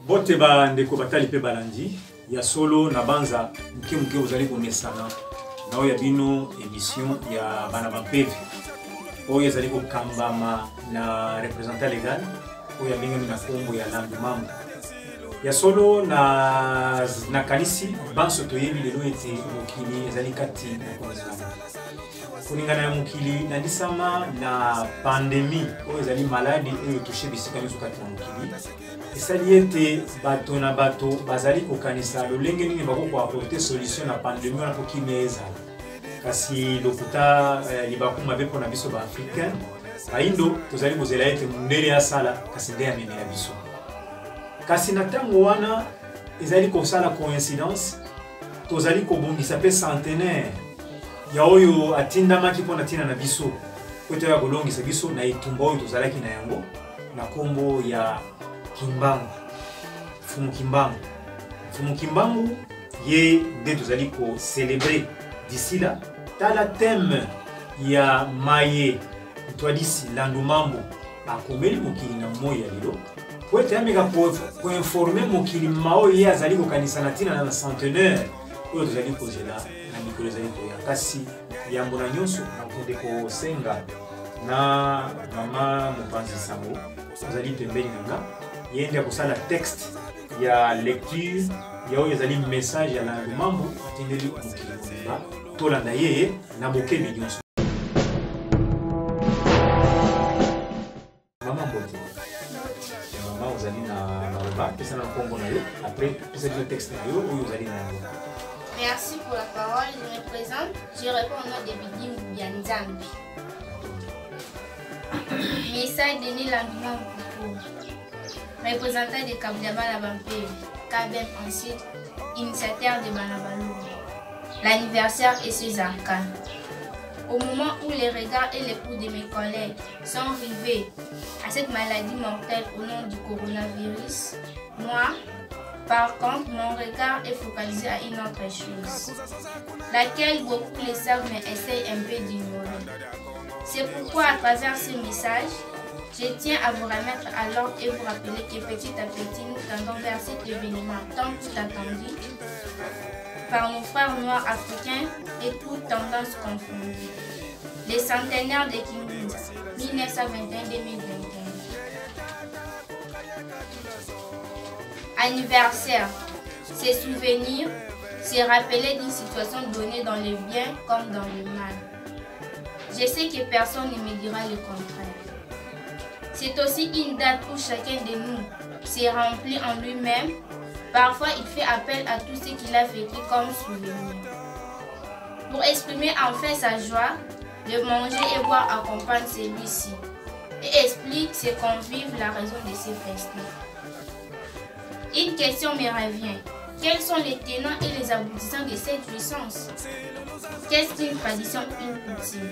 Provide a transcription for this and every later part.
Bote ba ndeko batali pe balandi ya solo na banza mke uzali komesana na oya bino émission ya bana bampeve oyo ezali kokambama na représentant légal oyo abengami na kombo ya Landu Mambo ya solo na kanisi banso toyebi lelo ete mokili ezali kati na konzana kuningana ya mokili na ndisama na pandémie oyo ezali maladi oyo touché bisika nyonso kati na mokili esali ete bato na bato bazali kokanisa lolenge nini bako apporter solution na pandémie wana po kimia ezala kasi lokuta libakuma bepo na biso ba africain baindo tozali kozela ete mundele ya sala kasi nde amene ya biso kasi na ntango wana ezali kosala coïncidence tozali kobongisa pe centenaire ya oyo atindamaki mpona ntina na biso po toya kolongisa biso na etumba oyo tozalaki na yango na kombo ya Kimbangu, Fumu Kimbangu, ye nde tozali ko célébrer d'ici là. Tala thème ya maye twadisi Landu Mambo akomeli mokili na moya lelo. Po ete ameka ko informer mokili mao ye azali ko kanisa na tina na centenaire oyo tozali ko zela na mikolo ezali ko ya kasi yambo na nyonso na konde ko senga na mama Mopanzi Sango tozali pembeni nanga yende ya kusala texte ya lecture ya oyo ezali message ya Landu Mambo atindeli mokili mobimba tolanda ye na bokemi nyonso. Mama Mbote mama ozali na maloba pesa na kombo na yo après pesa le texte na yo oyo ozali na yango. Merci pour la parole, je me présente, je réponds au nom de Bidim Bianzambi. Message de Landu Mambo, représentant de Kabliaba Bampé, Kabem ensuite, initiateur de Banabalou. L'anniversaire et ses arcanes. Au moment où les regards et les coups de mes collègues sont rivés à cette maladie mortelle au nom du coronavirus, moi, par contre, mon regard est focalisé à une autre chose, laquelle beaucoup le savent mais essayent un peu d'ignorer. C'est pourquoi à travers ce message, je tiens à vous remettre à l'ordre et vous rappeler que petit à petit, nous tendons vers cet événement tant attendu par nos frères noirs africains et toutes tendances confondues. Les centenaires de Kimbangu, 1921-2021. Anniversaire, c'est souvenir, c'est rappeler d'une situation donnée dans le bien comme dans le mal. Je sais que personne ne me dira le contraire. C'est aussi une date où chacun de nous s'est rempli en lui-même. Parfois, il fait appel à tout ce qu'il a vécu comme souvenir. Pour exprimer enfin sa joie, le manger et boire accompagne celui-ci et explique ses convives la raison de ces festins. Une question me revient. Quels sont les tenants et les aboutissants de cette jouissance? Qu'est-ce qu'une tradition, une coutume?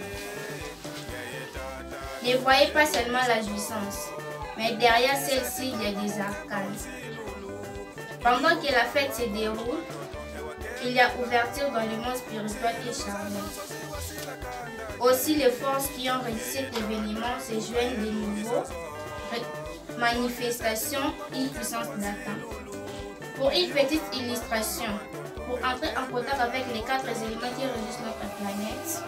Ne voyez pas seulement la jouissance, mais derrière celle-ci, il y a des arcanes. Pendant que la fête se déroule, il y a ouverture dans le monde spirituel et charnel. Aussi, les forces qui ont réussi cet événement se joignent de nouveau. Manifestation, une puissance d'attente. Pour une petite illustration, pour entrer en contact avec les 4 éléments qui régissent notre planète,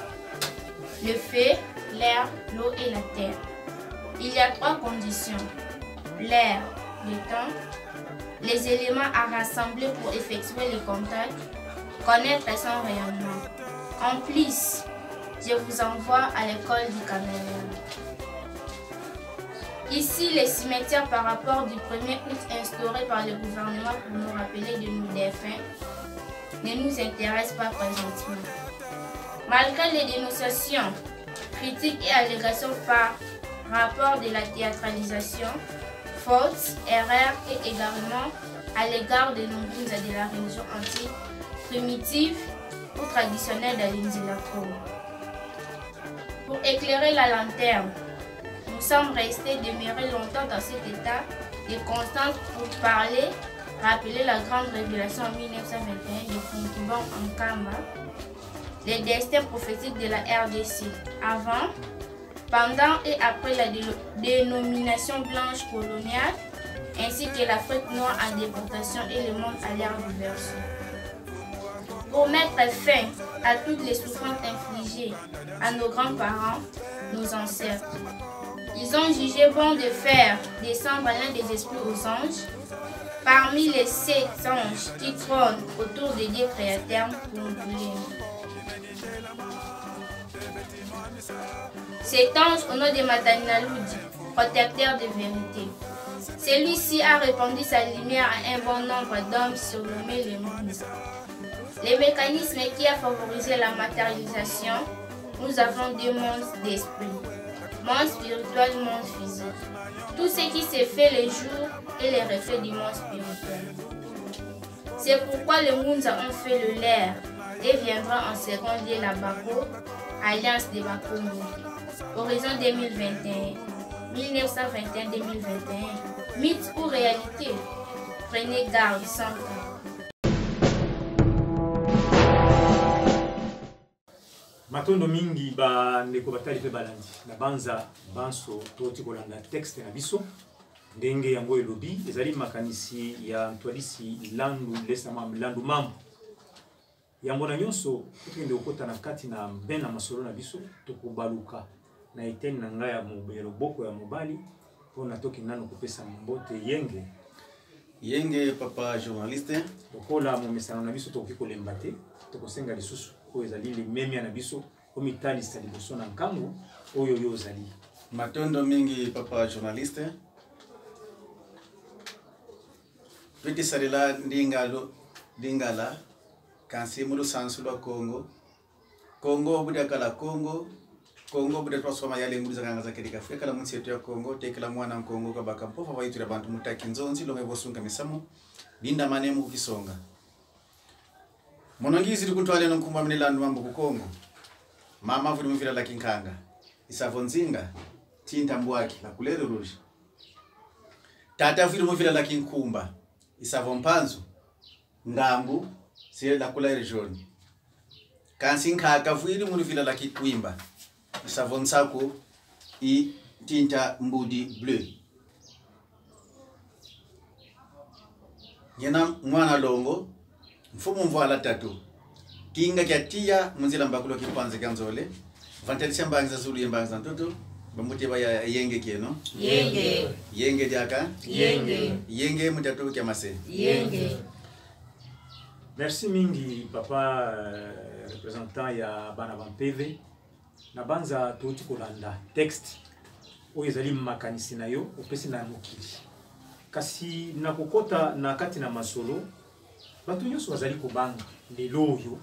le feu, l'air, l'eau et la terre, il y a 3 conditions. L'air, le temps, les éléments à rassembler pour effectuer le contact, connaître son rayonnement. En plus, je vous envoie à l'école du Cameroun. Ici, les cimetières par rapport du 1er août instauré par le gouvernement pour nous rappeler de nos défunts ne nous intéressent pas présentement. Malgré les dénonciations, critiques et allégations par rapport de la théâtralisation, fautes, erreurs et égarements à l'égard de nombreuses de la religion antique, primitive ou traditionnelle d'Alinzilako. Pour éclairer la lanterne, nous sommes restés demeurés longtemps dans cet état de constance pour parler rappeler la grande révélation en 1921 de Fonkiban en Kamba, les destins prophétiques de la RDC, avant, pendant et après la dénomination blanche coloniale, ainsi que l'Afrique noire en déportation et le monde à l'ère diversion. Pour mettre fin à toutes les souffrances infligées à nos grands-parents, nos ancêtres, ils ont jugé bon de faire descendre l'un des esprits aux anges, parmi les 7 anges qui trônent autour des dieux créateurs pour nous brûler. Cet ange, au nom de Matanina Loudi, protecteur de vérité, celui-ci a répandu sa lumière à un bon nombre d'hommes surnommés les Mounza. Les mécanismes qui ont favorisé la matérialisation, nous avons 2 mondes d'esprit, monde spirituel, monde physique. Tout ce qui se fait le jour est le reflet du monde spirituel. C'est pourquoi les Mounza ont fait le leur et viendra en second lieu la Bako, Alliance des Bakongo. Horizon 2021, 1921-2021, mythe ou réalité? Prenez garde, sans cas. Matondo mingi ba ndeko batali pe balandi na banza banso toti kolanda texte na biso ndenge yango elobi ezali makanisi ya ntwalisi landu lesama landu mambo yango na nyonso tukende okota na kati na bena masolo na biso tokubaluka na eteni na ngai ya mobelo boko ya mobali pona toki nano kopesa mbote yenge papa journaliste okola mo mesana na biso tokoki kolemba te tokosenga lisusu ko ezali le meme na biso komitali stali boso na nkango oyo yo zali matondo mingi papa journaliste peti sarela ndingala kansi mulu sansulo Congo buda kala Congo buda transforma yale nguza kanga za kedika Afrika la munsi yetu ya Congo tekela mwana Congo kabaka mpofa baitu ya bantu mutaki nzonzi lo mevosunga misamu binda manemu kukisonga monongizi likuntwale no nkumba mnilandu mambo ku Congo mama vuli mvila la kinkanga isavonzinga tinta mbwaki la kulero rouge tata vuli mvila la kinkumba isavompanzo ngambu sie la kulero jaune kansinka kavuli mvila la kikwimba isavonsako I tinta mbudi bleu yena mwana longo mfumu mvala tatu kinga kyatia munzila mbakulo kipanze kanzole vantelisa mbanza zulu yembanza ntoto bamuti baya yenge kieno yenge diaka yenge mutatu kya mase yenge. Merci mingi papa représentant ya bana bampeve na banza toti kolanda texte oyo ezali makanisi na yo opesi na mokili kasi na kokota na kati na masolo bato nyonso bazali kobanga lelo oyo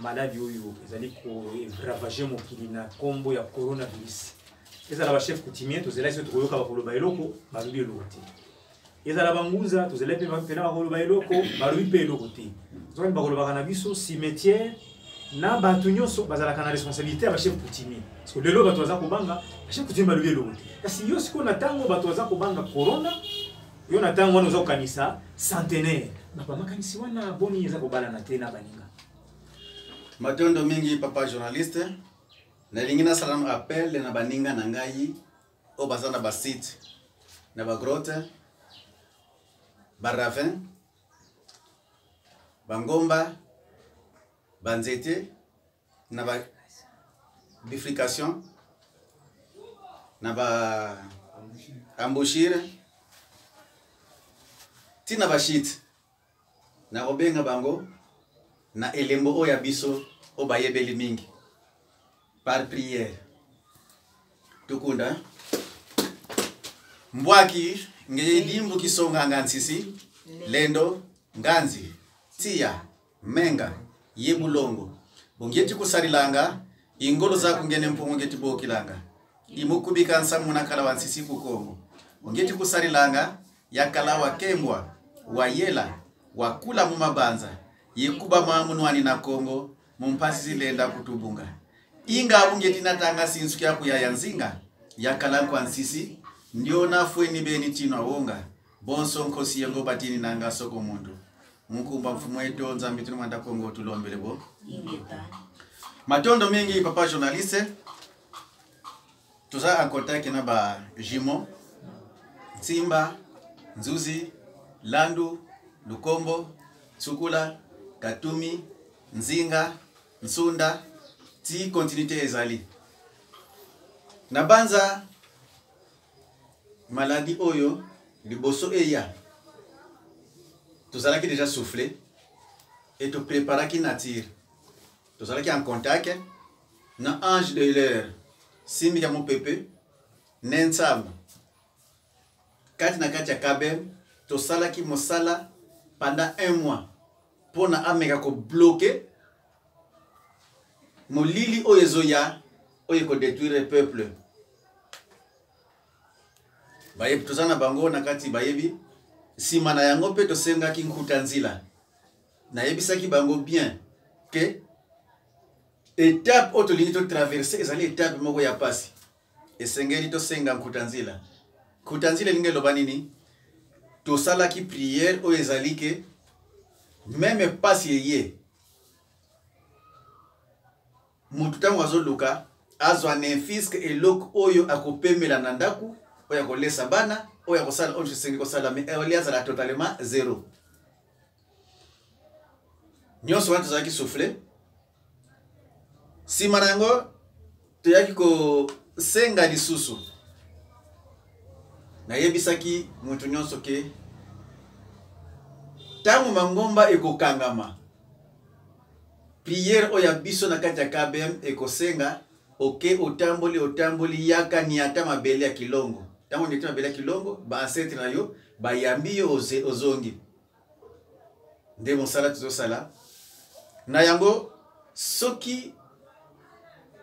maladi oyo ezali ko ravage mokili na kombo ya coronavirus ezala ba chef coutumier tozela iso tokoyoka bakoloba eloko balobi eloko te ezala banguza tozela pe bapena bakoloba eloko balobi pe eloko te tozali bakolobaka na biso cimetière na bato nyonso bazalaka na responsabilité ya ba chef coutumier parce que lelo bato baza kobanga ba chef coutumier balobi eloko te kasi yo siko na tango bato baza kobanga corona yo na tango wana oza kokanisa centenaire na makanisi wana boni eza kobala na te na baninga matondo mingi papa journaliste na lingina salam appel na baninga na ngai o bazana ba site na ba grotte ba ravin bangomba banzete na ba bifurcation na ba embouchure tina bashit na obenga bango na elembo oya biso o bayebeli mingi par prière tukunda mbwaki ngeyedimbu kisonga ngansisi lendo nganzi tia menga yebulongo bongeti kusarilanga ingolo za kungene mpungu ngeti bokilanga imukubika nsamu na kala wansisi ku Kongo bongeti kusarilanga yakala kembwa wayela wakula mu mabanza yikuba mamunwani na Kongo mumpasi lenda kutubunga inga bungeti natanga sinsu kya kuya yanzinga yakala kwa nsisi ndio nafwe ni beni tino wonga bonso nkosi yango batini nanga soko mundu mukumba mfumu wetu nzambi tunamanda Kongo tulombele bo matondo mingi papa journaliste tuza en contact na ba Jimo Simba Nzuzi Landu Lukombo Tsukula Katumi Nzinga Nsunda ti continuité ezali na banza maladie oyo liboso eya tozalaki déjà soufflé et to préparaki nature tozalaki en contact na ange de l'air Simbi ya mopepe nensamu kati na kati ya kabem tosalaki mosala pendant 1 mois pona ameka ko bloquer molili oyo ezoya oyo ko détruire le peuple bayebi tozana bango na kati bayebi sima na yango pe tosengaki nkuta nzila nayebisaki bango bien que étape oyo tolingi totraverse ezali étape moko ya pasi esengeli tosenga nkuta nzila elingi eloba nini tosalaki prière oyo ezali ke meme pasi eye mutu ntango azoluka azwa nefiske eloko oyo akopemela na ndaku oyo akolesa bana oyo akosala oyo esengi kosala me oli azala totalement zéro nyonso wana tozalaki souffle nsima na yango toyaki kosenga lisusu nayebisaki mutu nyonso ke ntango mangomba ekokangama prière oyo ya biso na kati ya KBM ekosenga oke otamboli yaka ni ata mabele ya kilongo ntango ndeti mabele ya kilongo ba-ancêtre na yo bayambi yo ozongi nde mosala tozosala na yango soki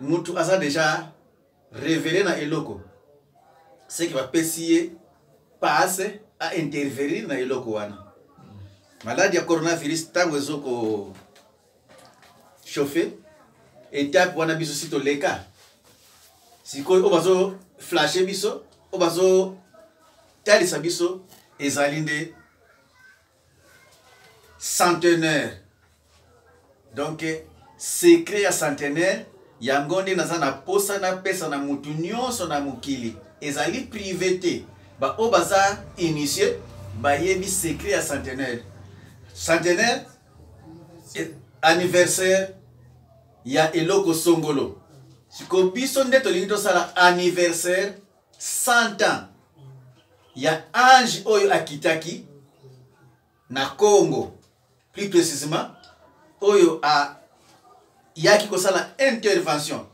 mutu aza déjà révélé na eloko c'est qui va pesier passe à intervenir na eloko wana maladie ya coronavirus tango ezoko chauffer étape wana biso sito leka sikoyo obazo flasher biso obazo talisa biso ezali nde centenaire donc secret ya centenaire yango nde naza na posa na pesa na mutu nyonso na mokili ezali privé te ba o baza initié bayebi secret ya centenaire anniversaire ya eloko songolo siko biso nde tolingi tosala anniversaire 100 ans ya ange oyo akitaki na Congo plus précisément oyo a yaki kosala intervention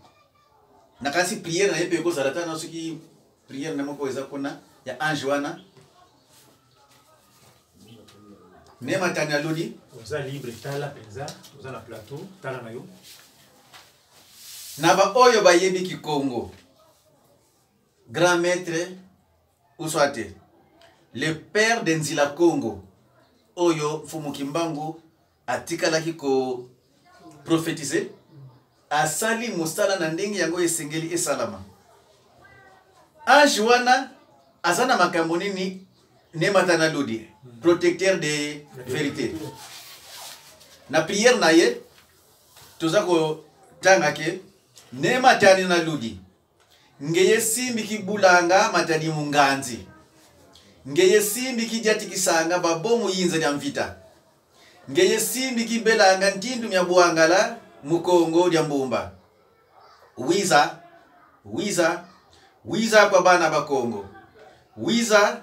na kasi prière na yepe kozala ta na soki prière na moko eza kuna ya ange wana nema tanya lodi oza libre tala penza oza na plateau tala na yo na ba oyo bayebi ki Congo grand maître Ouswate le père de Nzila Congo oyo Fumu Kimbangu atikalaki ko prophétiser asali mosala na ndenge yango esengeli esalama ange wana azana makambo nini nematana lodi protecteur de vérité na prière na ye tozako tanga ke nematani na ludi ngeye simbi kibulanga matani munganzi ngeye simbi kijati kisanga babomu yinza ya mvita ngeye simbi kibelanga ntindu mya buangala mukongo ya mbumba wiza kwa bana ba Kongo wiza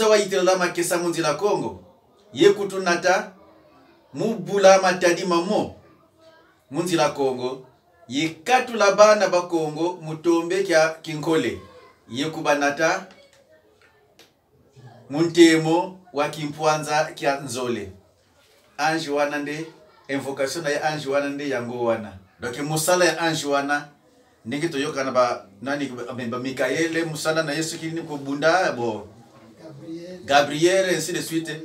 wa itela makesa munzi la Kongo yekutunata mubula matadi mamo munzi la Kongo yekatu la bana ba Kongo mutombe kya kinkole yekubanata muntemo wa kimpwanza kya nzole ange wana nde invocation ya ange wana nde yango wana donc musala ya ange wana ndenge toyoka na ba nani ba Mikaele musala na Yesu kini ko bunda bo Gabriel ainsi de suite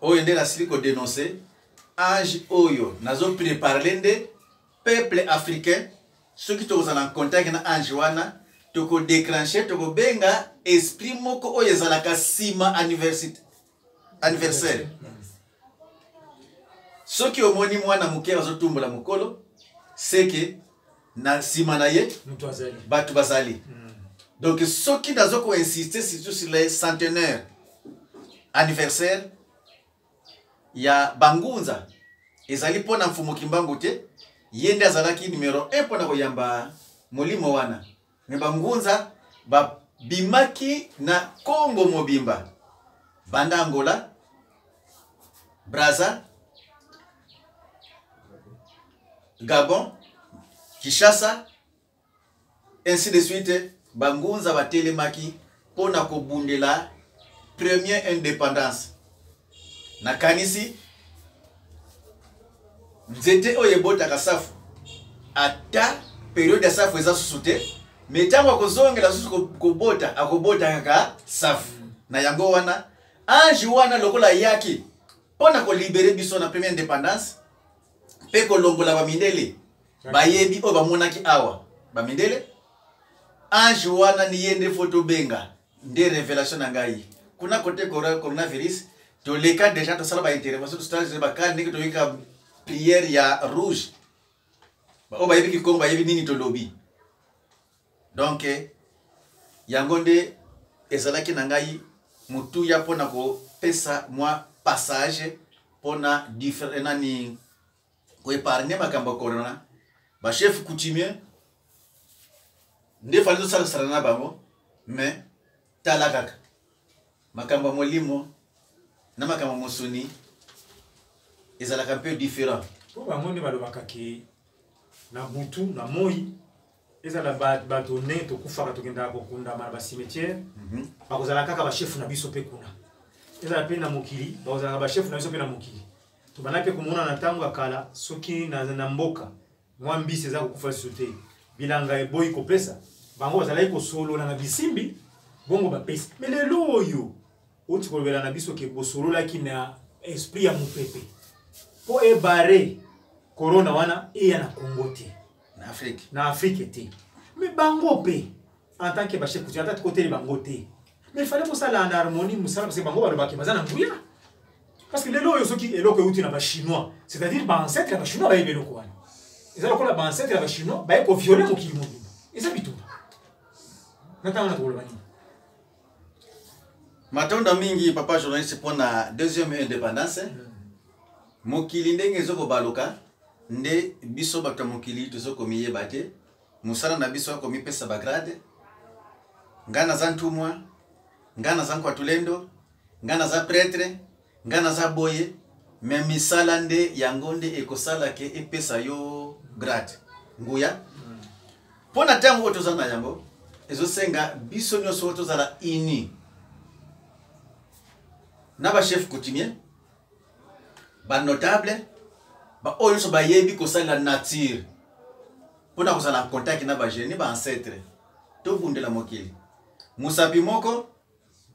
oyo nde nasili ko dénoncer ange oyo nazo préparer nde peuple africain ceux qui sont en contact na ange wana toko déclencher toko benga esprit moko oyo ezalaka sima anniversaire soki omoni mwana moke azotumbola mokolo seke na sima na ye bato bazali donc soki nazoko insister surtout sur les centenaires anniversaire ya bangunza ezali pona mfumu kimbangu te yende azalaki numéro 1 pona koyamba molimo wana me bangunza bimaki na Congo mobimba banda Angola Brazza Gabon Kinshasa ainsi de suite bangunza batelemaki pona kobundela première indépendance na kanisi nzete oyebota kasafu ata période ya safu eza susu te mais ntango akozongela susu kobota akobota kaka safu na yango wana ange wana lokola yaki pona kolibere biso na première indépendance pe kolongola bamindele bayebi oyo bamonaki awa bamindele ange wana ni yende photo benga nde révélation na ngai kuna côté coronavirus to les cas déjà to sala ba intervention to stage ba kan ndenge to yika prière ya rouge o ba yebi ki kongo ba yebi nini to lobby donc yango nde ezalaki na ngai mutu ya pona ko pesa moi passage pona différent nani ko épargner makambo corona ba chef coutumier nde fali to sala sala na bango mais talakaka makambo molimo na makambo mosuni ezalaka un peu différent po bango nde balobaka ke na butu na moi ezala bato ne tokufaka tokendaka kokundama na bacimetière bakozala kaka bashefu na biso mpe kuna ezala mpe na mokili bakozalaka bashefu na biso mpe na mokili tobanda mpe komona na ntango ya kala soki na mboka mwa mbisi eza kokufa liso te bilanga eboyi kopesa bango bazalaki kosolola na bisimbi bongo bapesi me lelo oyo oti kolobela na biso ke bosololaki na esprit ya mopepe po ebare corona wana eya na Congo te na Afrique te mais bango pe en tant que bachef coutumier ata côté bango te mais il fallait kosala en harmonie musala parce que bango balobaki baza na nguya parce que lelo oyo soki eloko euti na ba chinois c'est-à-dire ba ancêtre ya ba chinois ba yebeloko wana ezala kola ba ancêtre ya ba chinois ba ko violer mokili mobimba eza bitumba natanga na koloba nini matonda mingi papa journaliste pona deuxième indépendance mokili ndenge ezoko baloka nde biso bato mokili tozoko miyeba te musala na biso ko mipesa bagrade ngana za ntumwa ngana za kwatulendo ngana za prêtre ngana za boye me misala nde yango nde ekosala ke epesa yo grade nguya pona tango tozana yango ezosenga biso nyonso tozala ini na ba chef coutumier ba notable ba oyo so ba yebi ko sala nature pona ko sala contact na ba jeune ba ancêtre to bundela mokili musapi moko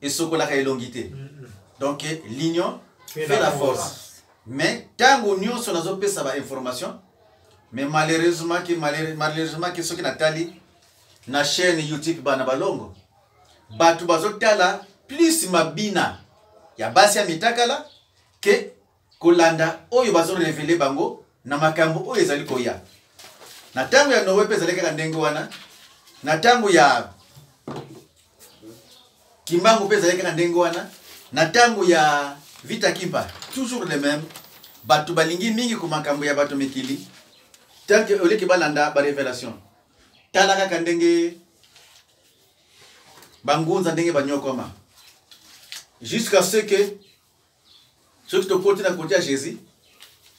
esokola ka elongité donc l'union fait la force mais tango nyonso nazo pesa ba information mais malheureusement que soki natali na chaîne YouTube bana balongo batu bazotala plus mabina ya basi ya mitakala ke kolanda oyo bazo révéler bango na makambo oyo ezali koya na tango ya Nowe pesa leka ndenge wana na tango ya Kimbangu pesa leka ndenge wana na tango ya Vita Kimpa toujours les mêmes batu balingi mingi ku makambo ya bato mikili tant que oleki balanda ba révélation talaka kandenge bangunza ndenge banyokoma jusqu'à ce que ceux qui te portent à côté à Jésus,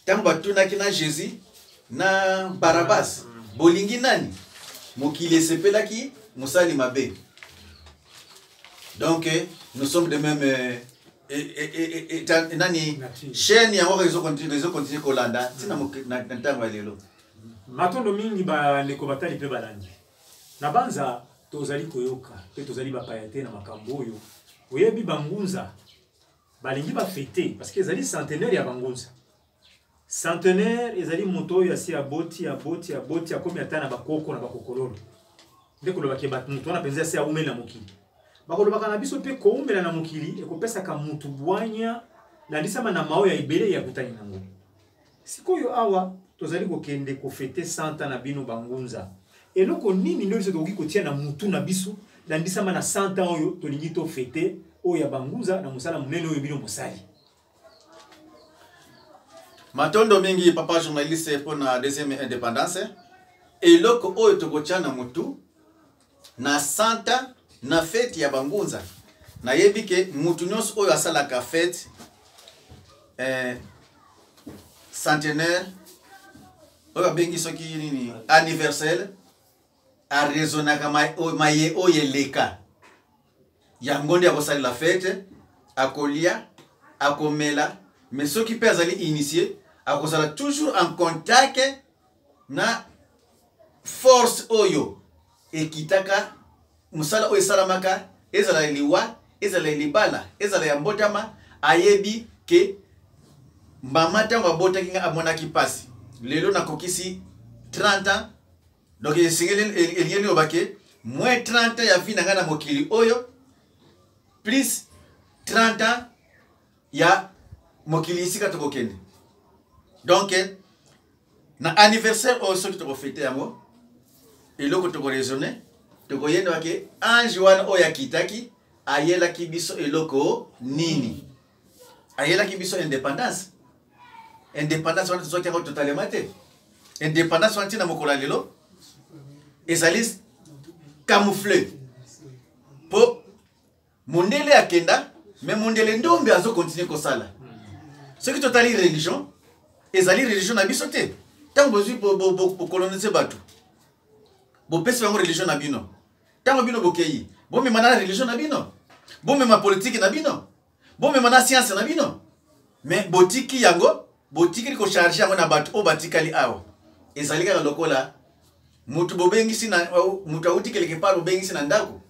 tant batuna kina Jésus na Barabbas, bolingi nani, mokile sepelaki, musali mabe. Donc nous sommes de même nani chaîne ya wako izo continue kolanda, tina na ntango lelo. Matondo mingi ba ndeko batali pe balandi. Na banza tozali koyoka, pe tozali bapayate na makambo oyo. Oyebi bangunza balingi ba fêter parce que ezali centenaire ya bangunza. Centenaire ezali moto ya si aboti akomi atana bakoko na bakokololo. ndeko lobaki mutu wana penza se aumela mokili bakolobaka na biso pe koumela na mokili ekopesaka mutu bwanya landisama na mao ya ibele ya kutani nango sikoyo awa tozali kokende kofete 100 na bino bangunza eloko nini ndio biso tokoki kotia na mutu na biso landisama na 100 oyo tolingi to fete oyo ya bangunza na musala munene oyo bino mosali matondo mingi papa journaliste pour na deuxième indépendance eloko oyo tokotia na mutu na 100 na fete ya bangunza na yebike mutu nyonso oyo asalaka fete centenaire oyo bengi soki nini anniversaire a raisonnaka maye oyo eleka yango nde akosali la fete akolia akomela mais soki pe azali initié akozala toujours en contact na force oyo ekitaka musala oyo esalamaka ezala liwa ezala libala ezala ya mbotama ayebi ke mama ntango abotaki nga amonaki pasi lelo nakokisi 30 ans donc esengeli elieni obake moins 30 ans ya vie na nga na mokili oyo plus 30 ans ya mokili isika tokokende donc na anniversaire oyo soki tokofete yango eloko tokoraisonne tokoyenda wake ange wana oyo akitaki ayelaki biso eloko nini ayelaki biso indépendance wana tozoki yango totalement te indépendance wana ntina mokolo ya lelo ezali camouflé po mondele akenda mais mondele ndombe azokontinue kosala soki totali religion ezali religion na biso te ntango bozwi bokolonize bato bopesi bango religion na bino ntango bino bokei bomema na religion na bino bomema politike na bino bomema na science na bino mais botiki yango botiki ko charger yango na bato o batikali awa ezali kaka lokola mutu bobengisi na mutu auti quelque part bobengisi na ndako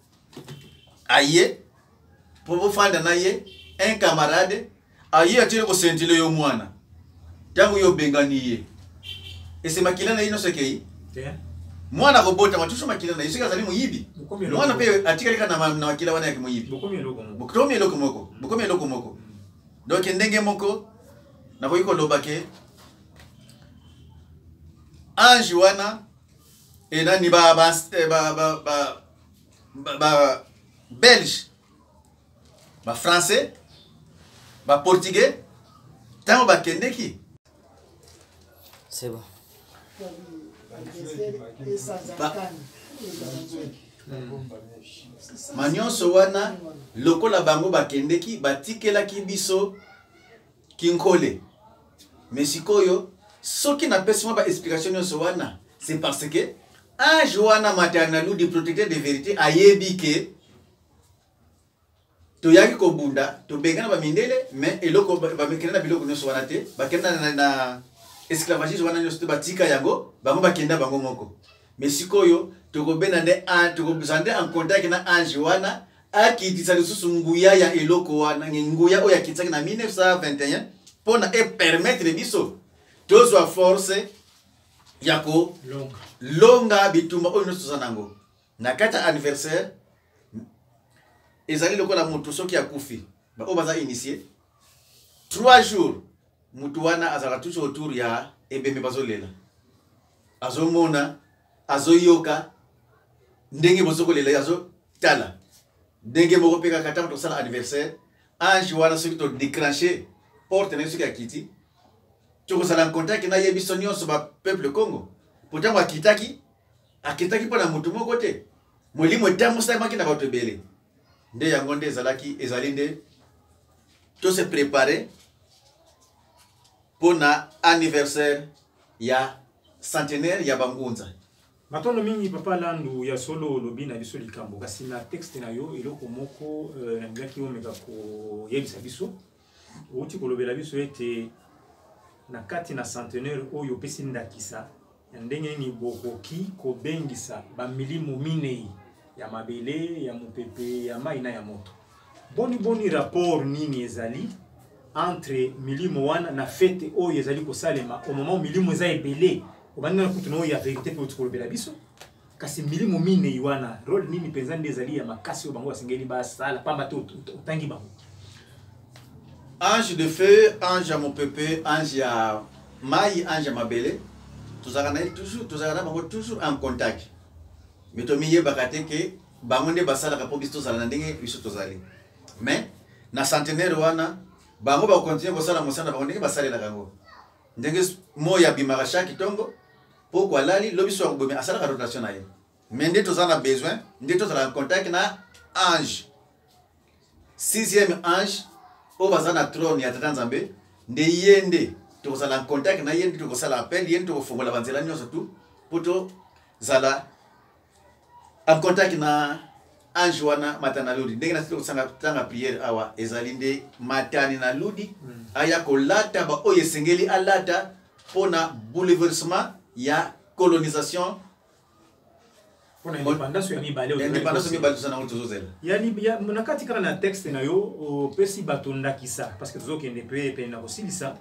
aye po bofanda na ye un camarade aye atire ko sentile yo mwana tango yo bengani ye ese makila na ino sekei mwana robota matusho makila na yisika zali muyibi mwana pe atikali kana na makila wana yake muyibi bokomi eloko moko donc ndenge moko na koyiko lobake ange wana enani ba belge ba français ba portugais tango bakendeki c'est bon manyonso wana lokola bango bakendeki batikelaki biso kinkole mais sikoyo soki na pesi mwa ba explication nyonso wana c'est parce que ange wana maternalou du protecteur de vérité ayebi ke toyaki kobunda tobengana bamindele mais eloko bamekenda na biloko nyonso wana te bakenda na esclavagisme wana nyonso te batika yango bango bakenda bango moko mais sikoyo tokobena nde tokozande en contact na ange wana akitisa lisusu nguya ya eloko wana nguya oyo akitisaki na 1921 mpona epermettre biso tozwa force ya kolonga bitumba oyo nyonso toza nango na kati ya anniversaire ezali lokola mutu soki akufi oyo baza initié 3 jours mutu wana azalaka toujours autour ya ebembe bazolela azomona azoyoka ndenge bozokolela azotala ndenge moko mpe kaka ntango tosala anniversaire ange wana soki todéclenche porte na ye soki akiti tokozala en contact na ye biso nyonso bapeuple congo po ntango akitaki mpona mutu moko te molimo etambusamaki na bato ebele nde yango nde ezali nde tose prépare mpona anniversaire ya centenaire ya bangunza matondo mingi papa landu ya solo lobi na biso likambo kasi na texte na yo eloko moko na ngaki omeka koyebisa biso outi kolobela biso ete na kati na centenaire oyo pesi ndakisa ndenge ni bokoki kobengisa bamilimo minei ya mabele ya mopepe ya mai na ya moto boni rapport nini ezali entre milimo wana na fete oyo ezali kosalema au moment milimo eza ebele obanda na kutu na oyo ya vérité pe otikolobela biso kasi milimo mine iwana role nini penza ndezali ya makasi o bango basengeli ba sala pamba to utangi bango. Ange de feu, ange à mon pépé, ange à maï, ange à mabele. Tous bango toujours en contact. Mais to miye bakate ke bango nde basala ka pobisto sala ndenge biso tozali. Mais na centenaire wana bango ba continuer ko sala mosana bango ndenge basala la kango. Ndenge mo ya bimara chaque tongo pourquoi lali lobiso ko bomé asala ka rotation na ye. Mais nde tozana besoin, nde tozala en contact na ange. Sixième ange o bazana trône ya Tata Nzambe nde yende tozala en contact na yende tozala appel yende to fongola banzela nyonso tout poto zala en contact na ange wana matana ludi ndenge na sanga tanga prière awa ezali nde matani na ludi aya ko lata ba oyo esengeli alata pona bouleversement ya colonisation pona indépendance ya mibale indépendance mibale sana utozozela yani ya monakati kana na texte na yo o pesi batonda kisa parce que tozokende pe na kosilisa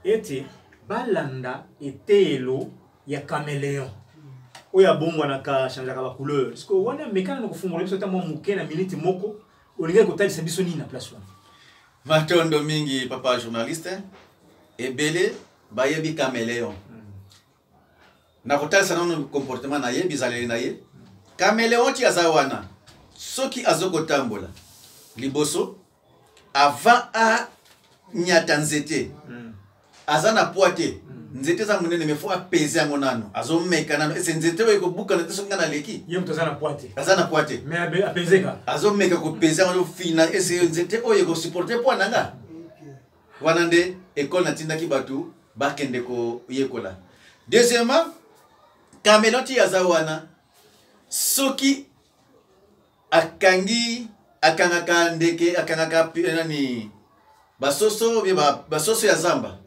ete balanda etelo ya caméléon oya bongo na ka changer ka ba couleur parce que wana mekana ko fungola biso tamo muke na minute moko olinga ko talisa biso ni na place wana matondo mingi papa journaliste ebele bayebi caméléon na ko talisa na comportement na ye bizaleli na ye caméléon ti azawana soki azoko tambola liboso avant a nyata nzete azana poite nzete za munene me fo apeze yango nano azomeka nano ese nzete we ko buka na teso ngana leki ye mto azana poite me apezeka azomeka ko peze yango fina ese nzete oye ko supporter po nanga wana nde école na tindaki batu bakende ko yekola. Deuxièmement caméléon ti azawana soki akangaka ndeke akangaka nani basoso basoso ya zamba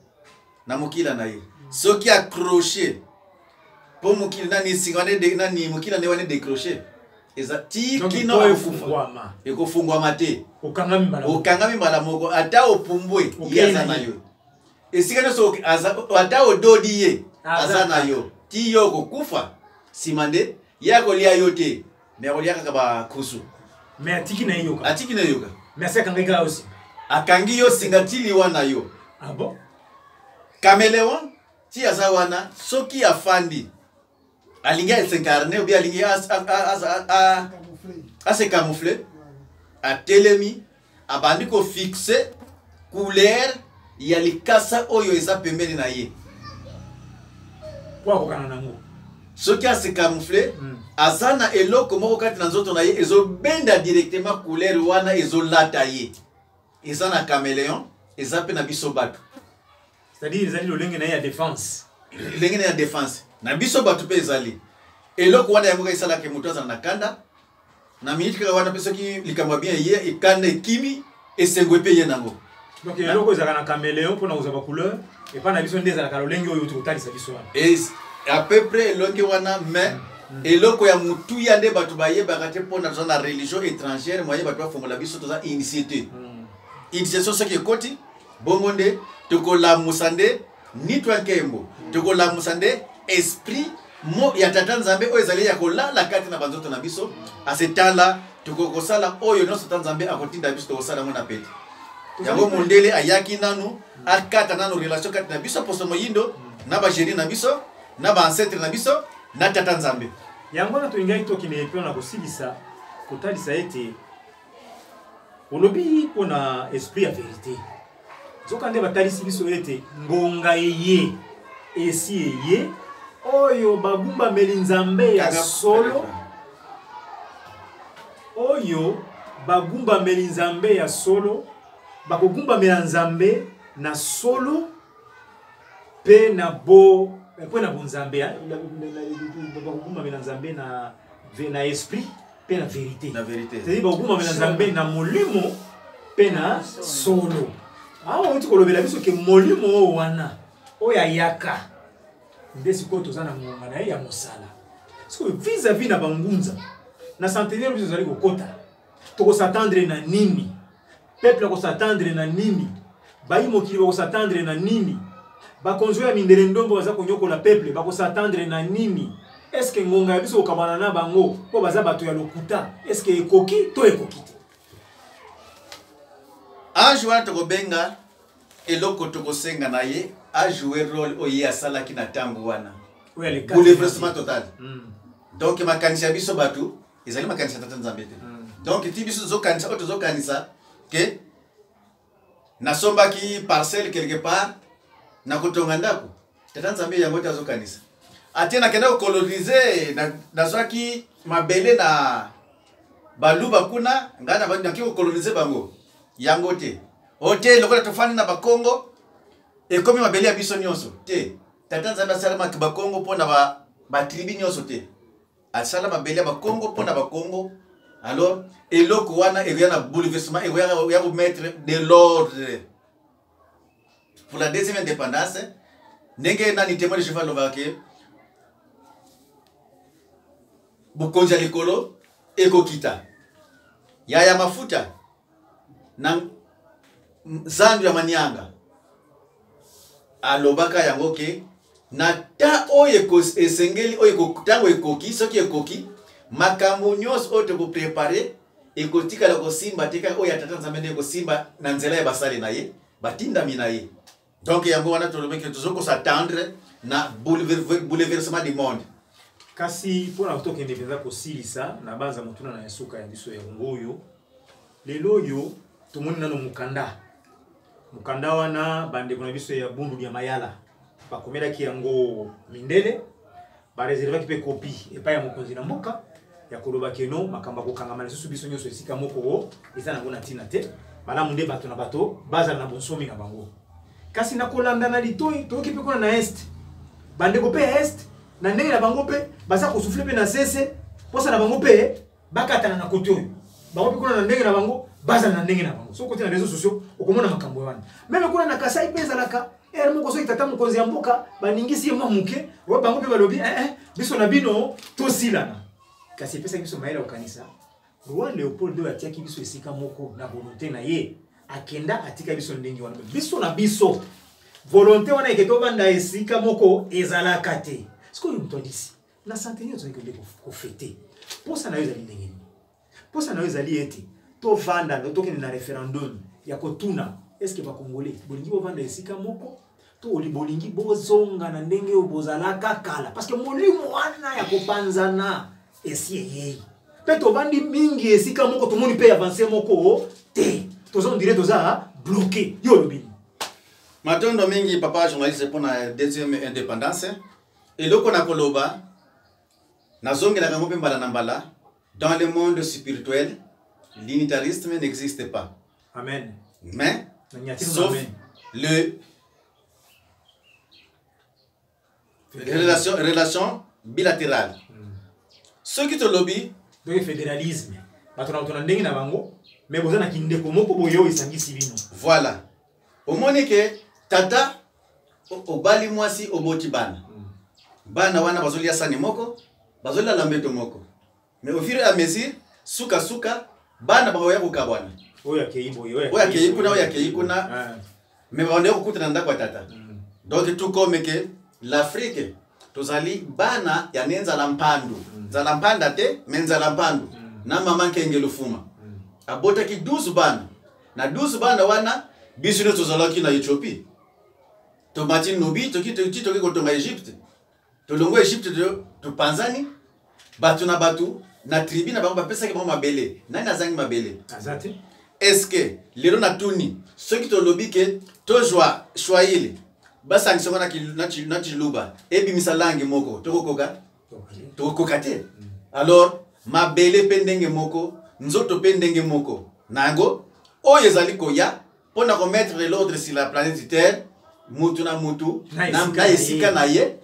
na mukila na ye soki accroché po mukila nani singane de nani mukila ne wane décroché eza tikino ofungwama ekofungwama te okangami mbala moko ata opumbwe yaza na yo esikane so ata ododi ye aza na yo ti yo kokufa simande yako lia yote me akolia kaka ba kusu me atiki na yoka me asekangika aussi akangi yo singatili wana yo abo caméléon ti azawana soki afandi alinga s'incarner ou bien alinga se camoufler a telemi abandi ko fixer couleur ya likasa oyo eza pembeni na ye kwa kokana nango soki a se camoufler azana eloko moko kati na nzoto na ye ezobenda directement couleur wana ezolata ye eza na caméléon eza pe na biso bato c'est-à-dire ezali lolenge na ya défense lolenge na ya défense na biso bato pe ezali eloko wana yango kaisala ke moto azala na kanda na minute kaka wana pe soki likambo bien ye ekanda ekimi esengwe pe ye nango donc eloko ezalaka na caméléon mpona kozwa bacouleur epa na biso nde ezalaka lolenge oyo tokotalisa biso wana à peu près elonge wana mais eloko ya mutu ya nde bato bayebaka te mpona toza na religion étrangère moye bato bafongola biso toza initié initiation soki ekoti bongo nde tokolamusa nde nitwa nkembo tokolamusa nde esprit mo ya Tata Nzambe oyo ezali ya kolala kati na banzoto na biso asetala tokokosala oyo nyonso Tata Nzambe akotinda biso tokosala ngo na pete yango mondele ayaki nanu akata nanu relation kati na biso poso moyindo na bagérie na biso na baancetre na biso na Tata Nzambe yango na toingai tokende pe na kosilisa kotalisa ete olobi pona esprit ya vérité zoka nde batalisi biso ete ngonga eye esi eye oyo bagumba meli Nzambe ya solo oyo bagumba meli Nzambe ya solo bakogumba mela Nzambe na solo pe na bo pe na bonzambe bakogumba mela Nzambe na esprit pe na vérité c'est-à-dire bakogumba mela Nzambe na molimo pe na solo awo uti kolobela biso ke molimo wana oya yaka ndesi ko tozana ngonga na ya mosala so vis-à-vis na bangunza na centenaire biso zali kokota toko s'attendre na nini peuple ko s'attendre na nini bayi mokili ko s'attendre na nini bakonzo ya mindele ndombo baza konyokola peuple bako s'attendre na nini est-ce que ngonga biso okamana na bango po baza bato ya lokuta est-ce que ekoki to ekoki te a jouer to benga eloko to kosenga na ye a jouer rôle oye asala ki na tangu wana bouleversement total donc makanisa biso batu ezali makanisa tata nzambe te donc ti biso zo kanisa oto zo kanisa ke nasomba ki parcelle quelque part na kotonga ndako tata nzambe yango ta zo kanisa atena kenda coloniser na zwaki mabele na baluba kuna ngana ba ki coloniser bango yango te hotel lokola tofani na bakongo e komi mabele ya biso nyonso te tata nzambe asala makiba kongo pona ba tribu nyonso te asala mabele ya bakongo pona bakongo alors eloko wana na bouleversement et ya mettre de l'ordre pour la deuxième indépendance ndenge nani témoin de cheval lovake bukonja likolo ekokita ya mafuta na zandu ya manyanga alobaka yango ke na ta oye esengeli oye kotango ekoki soki ekoki makambo nyonso oyo toko préparer ekotikala kosimba tika oyo atata nzambe nde kosimba na nzela ya basali na ye batindami na ye donc yango wana tolobeki tozoko s'attendre na bouleversement du monde kasi mpona tokende mpenza kosilisa na banza motuna na esuka ya biso ya ngoyo lelo oyo tomoni nano mukanda wana bandeko na biso ya bundu ya mayala bakomelaki yango mindele bareservaki mpe kopi epai ya mokonzi na mboka ya koloba keno makambo kokangama lisusu biso nyonso esika moko eza nango na ntina te malamu nde bato na bato bazala na bonsomi na bango kasi na kolanda na litoi toyoki mpe kuna na este bandeko mpe ya este na ndenge na bango mpe baza kosufle mpe na sese posa na bango mpe bakatana na kote oyo bango mpe kuna na ndenge na bango bazala na ndenge na bango so kote na réseaux sociaux okomona makambo wana meme kuna na Kasai mpe ezalaka moko soki tata mokonzi ya mboka baningisi ye mwa muke oyo bango mpe balobi biso na bino tosilana kasi epesaki biso mayele okanisa roi Léopold oyo atiaki biso esika moko na volonté na ye akenda atika biso ndenge wana biso na biso volonté wana eke tobanda esika moko ezalaka te sikoyo moto andisi na centenaire tozali kende kofete posa na yo ezali ndenge nini posa na yo ezali ete tovanda tokende na référendum ya kotuna est-ce que bakongolais bolingi bovanda esika moko to bolingi bozonga na ndenge oyo bozalaka kala parce que molimo wana ya kopanzana esi eyei mpe tovandi mingi esika moko tomoni mpe avance moko te tozo ndire toza bloqué yo lobini matondo mingi papa journaliste pona deuxième indépendance eloko na koloba nazongela ngo mpe mbala na mbala dans le monde spirituel l'unitarisme n'existe pas amen mais sauf relation bilatérale ce qui te lobby donc fédéralisme bato na ndenge na bango mais boza na kindeko moko boyo isangisi bino voilà omoni ke tata obali mwasi oboti bana wana bazolia sani moko bazolia lambeto moko mais au fur et à mesure suka bana baoya kokabwana oya keibo oya keikuna mais baonde kokutana ndako tata donc tout comme que l'Afrique tozali bana ya nenza la mpandu nzala mpanda te menza mpandu na mama nkengelo fuma abota ki 12 bana na 12 bana wana biso tozalaki na Ethiopie to mati nubi toki kotonga Egypte to longo Egypte to Tanzanie batu na tribu na bango bapesa ki mabele nani azangi mabele azati est-ce que lelo na tuni ceux qui to lobi ke to joie choyile basa ngisonga na chiluba ebi misalangi moko tokokoka te alors mabele pendenge moko nzoto pendenge moko nango oyo ezali koya pona ko mettre l'ordre sur la planète Terre mutu na mutu na esika na ye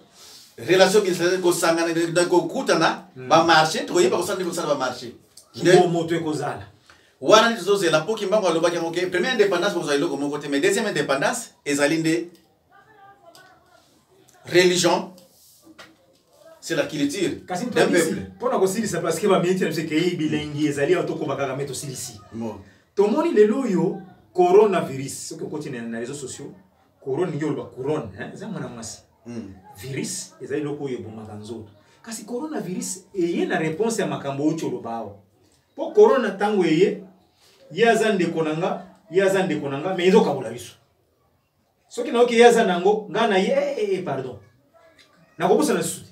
relation qui s'est ko sangana de ko kutana ba marché to yeba ko sandi ko sala ba marché ngo moto ekozala wana nitozo la poki mbango alobaki ngoke première indépendance pour zalo ko côté mais deuxième indépendance ezali nde religion c'est la culture d'un peuple pona ko silisa parce que ba minti na sekei bilengi ezali auto bakaka meto silisi tomoni lelo yo coronavirus soki okoti na réseaux sociaux corona ngi oloba corona eza mwana mwasi virus ezali loko oyo ebomaka nzoto kasi coronavirus eye na réponse ya makambo ocho lobao po corona tango eye yaza ndeko nanga mais ezo kabula biso soki na oki yaza nango ngana ye pardon na kobusa na suti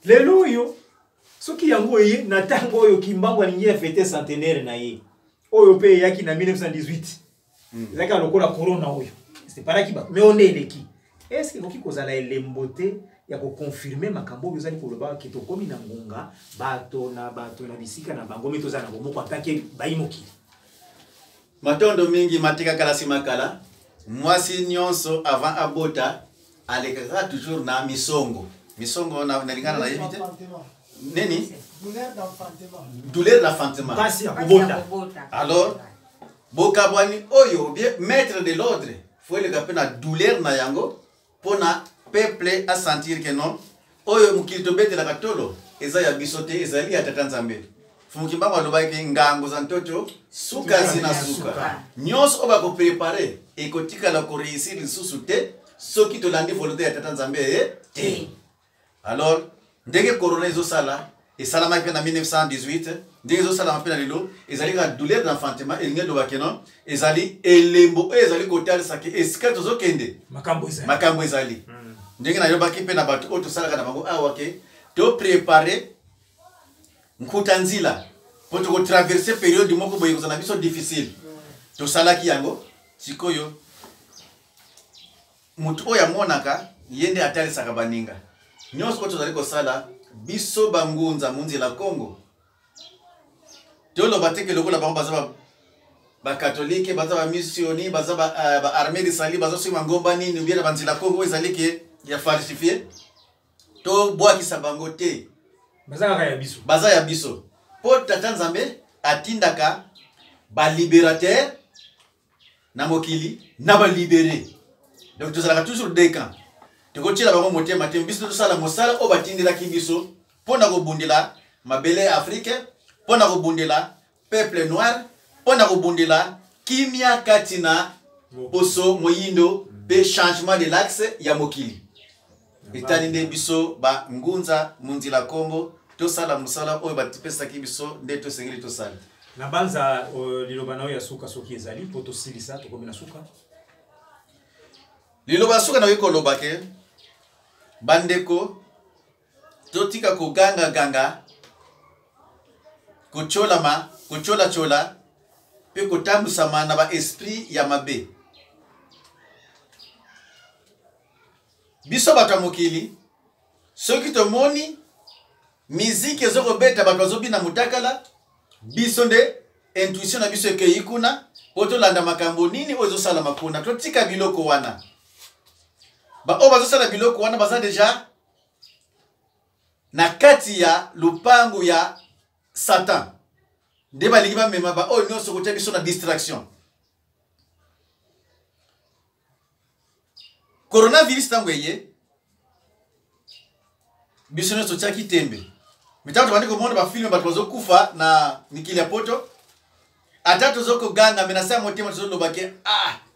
lelo yo soki yango eye na tango oyo kimbango alingi ya fête centenaire na ye oyo pe yaki na 1918 zaka lokola corona oyo c'est pas là qui ba mais on est qui est-ce que koki kozala elembote ya ko confirmer makambo bizali ko loba ki to komi na ngonga bato na bisika na bango mito za na bomoko atake bayimoki matondo mingi matika kala simakala mwasi nyonso avant abota alekaka toujours na misongo na lingana na yebite neni douleur d'enfantement kasi ya kubota alors boka bwani oyo bien maître de l'ordre faut le gaper na douleur na yango pona peuple a sentir que non oyo mukilito bete la katolo eza ya bisote ezali ya tatanzambe fumukimba maloba ke ngango za ntoto suka zina suka nyos oba ko préparer et kotika la ko réussir lisusu te soki to landi volonté ya tatanzambe te alors ndenge corona ezo sala et salama pe na 1918 ndenge ezo sala mapena lelo ezali ka douleur d'enfantement elinge loba ke non ezali elembo ezali kotal saki esika tozo kende makambo ezali ndenge na yoba ki pe na bato oto sala kana bango awa ke to préparer nkutanzila pour to traverser période moko boye kozana biso difficile to sala ki yango sikoyo mutu oya monaka yende atali saka baninga nyos ko tozali ko sala biso bangunza munzi la Congo tolo bateke lokola bango bazaba ba catholique bazaba missioni bazaba ba armée de sali bazo sima ngomba nini ubira banzi la Congo ezali ke ya falsifié to boa ki sabango te baza ya biso po tatanzambe atindaka ba libérateur na mokili na ba libéré donc tozalaka toujours des camps tokotiela bango motema te biso tosala mosala o batindela ki biso pona kobundela mabele Afrique pona kobundela peuple noir pona kobundela kimia katina poso moyindo pe changement de l'axe ya mokili etani nde biso ba ngunza munzila kombo tosala musala oyo batipesa ki biso nde tosengeli tosala na banza liloba na ya suka soki ezali poto silisa to komina suka liloba suka na yiko lobake bandeko totika ko ganga kuchola pe kotambusa na ba esprit ya mabe biso bato mokili soki to moni musique ezoko beta bato azobina mutakala biso nde intuition na biso ekei kuna poto landa makambo nini ozo sala makuna totika biloko wana ba o bazo sala biloko wana baza deja na kati ya lupangu ya Satan nde balingi ba mema ba o nyonso kotia biso na distraction coronavirus tango eye biso nyonso tiaki tembe mitatu bandiko monde ba film bato bazo kufa na mikili ya poto atatu zoko ganga menasa motema tozo lobake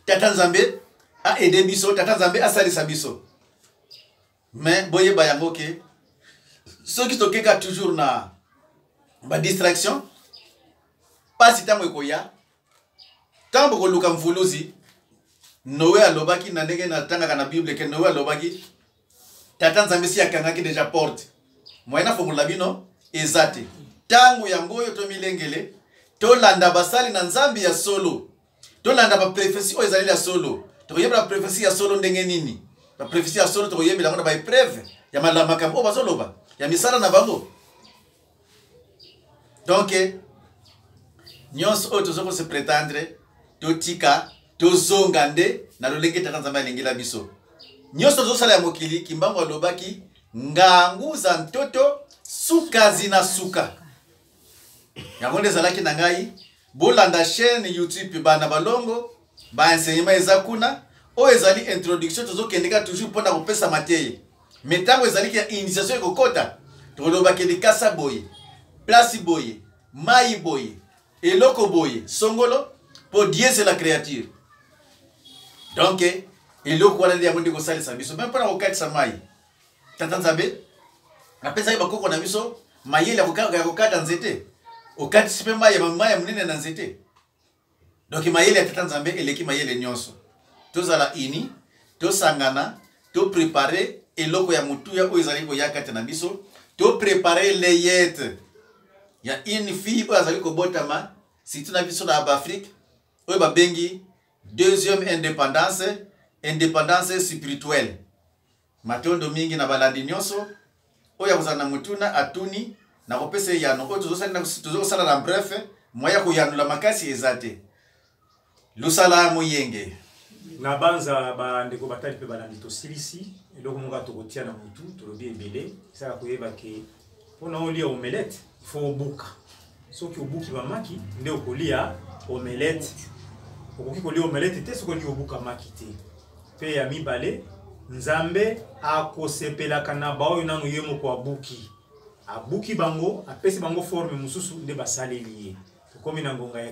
tata nzambe a aider biso tata nzambe asalisa biso mais boye ba yango ke soki tokeka toujours na ba distraction pas si tango ekoya tambo ko luka mvuluzi Noé alobaki na ndenge na tanga kana Bible ke Noé alobaki tata nzambe si akangaki deja porte moyena fomula bino ezate tango yango yo to milengele to landa basali na nzambi ya solo to landa ba prophétie o ezali ya solo to yebra prophétie ya solo ndenge nini ba prophétie ya solo to yebela ngona ba épreuve ya malama kambo bazoloba ya misala na bango donc nyos o tozoko se prétendre to tika to zongande na lolenge tata nzambe alengela biso nyos tozosala ya mokili kimbango alobaki ngangu za ntoto suka zina suka yango ndezalaki na ngai bolanda chaîne YouTube bana balongo ba enseignement eza kuna o ezali introduction tozokendeka toujours pona kopesa mateye metango ezali ya initiation ekokota tolobaki likasa boye place boye mai boye eloko boye songolo pour Dieu c'est la créature donc eloko wana ya monde ko salisa biso même pona kokatisa mai tata nzambe apesa iba koko na biso mayele ya kokata nzete okati sipe maye munene na nzete donc mayele ya tata nzambe eleki mayele nyonso tozala ini tosangana to préparer eloko ya mutu ya oyo ezali koyaka na biso to préparer les yettes ya une fille oyo azali kobotama surtout na biso na Afrique oyo babengi deuxième indépendance spirituelle matondo mingi na balandi nyonso oyo kozana na mutuna atuni na kopesa yano oyo tozosala na bref moya koyanula makasi ezate lusala moyenge na banza bandeko batali pe balandi tosilisi eloko moka tokotia na mutu tolobi ebele sala koyeba ke pona olia omelette il faut obuka soki obuki bamaki nde okolia omelette okoki kolia omelette te soki olia obuka maki te pe ya mibale nzambe akosepelaka na baoyo nanu ye moko abuki bango apesi bango forme mususu nde basaleli ye tokomi na ngonga ya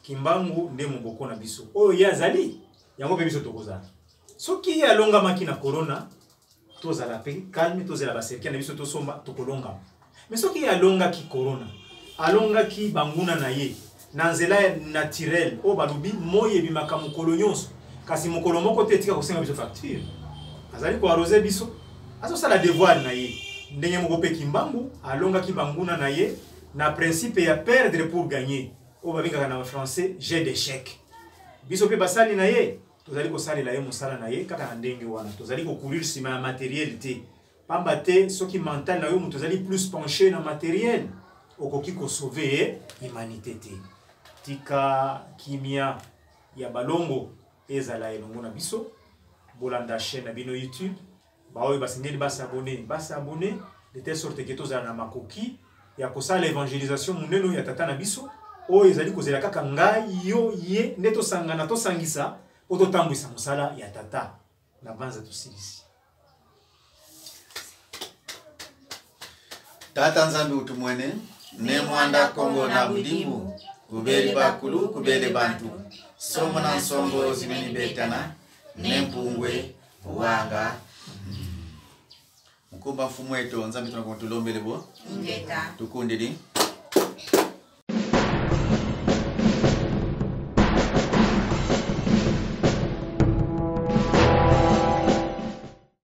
kimbangu nde moboko na biso oyo ye azali yango pe biso tokozala soki ye alongamaki na corona tozala pe calme tozela baserkia na biso tosomba tokolonga mais soki ye alongaki corona alongaki banguna na ye na nzela naturel o balobi moye bimaka mokolo nyonso kasi mokolo moko te tika kosenga biso facture azali ko arroser biso azosala devoir na ye ndenge moko pe kimbangu alongaki banguna na ye na principe ya perdre pour gagner o babingaka na français jeu d'échec biso pe basali na ye tozali ko salela ye mosala na ye kaka na ndenge wana tozali ko courir sima ya matériel te pamba te soki mental na yo mutu tozali plus penché na matériel okoki ko sauver humanité te tika kimia ya balongo ezala elongo na biso bolanda chaîne na bino YouTube baoyo basengeli basabone de telle sorte que tozala na makoki ya kosala évangélisation muneno ya tata na biso oyo ezali kozela kaka ngai yo ye nde tosangana tosangisa po totambwisa mosala ya tata na banza tosilisi tata nzambe utumwene ne mwanda kongo na budimbu kubeli bakulu kubele bantu somo na nsongo zimeni betana ne mpungwe wanga mkumba mfumu wetu nzambe tunakulombele bo Ngeta tukundidi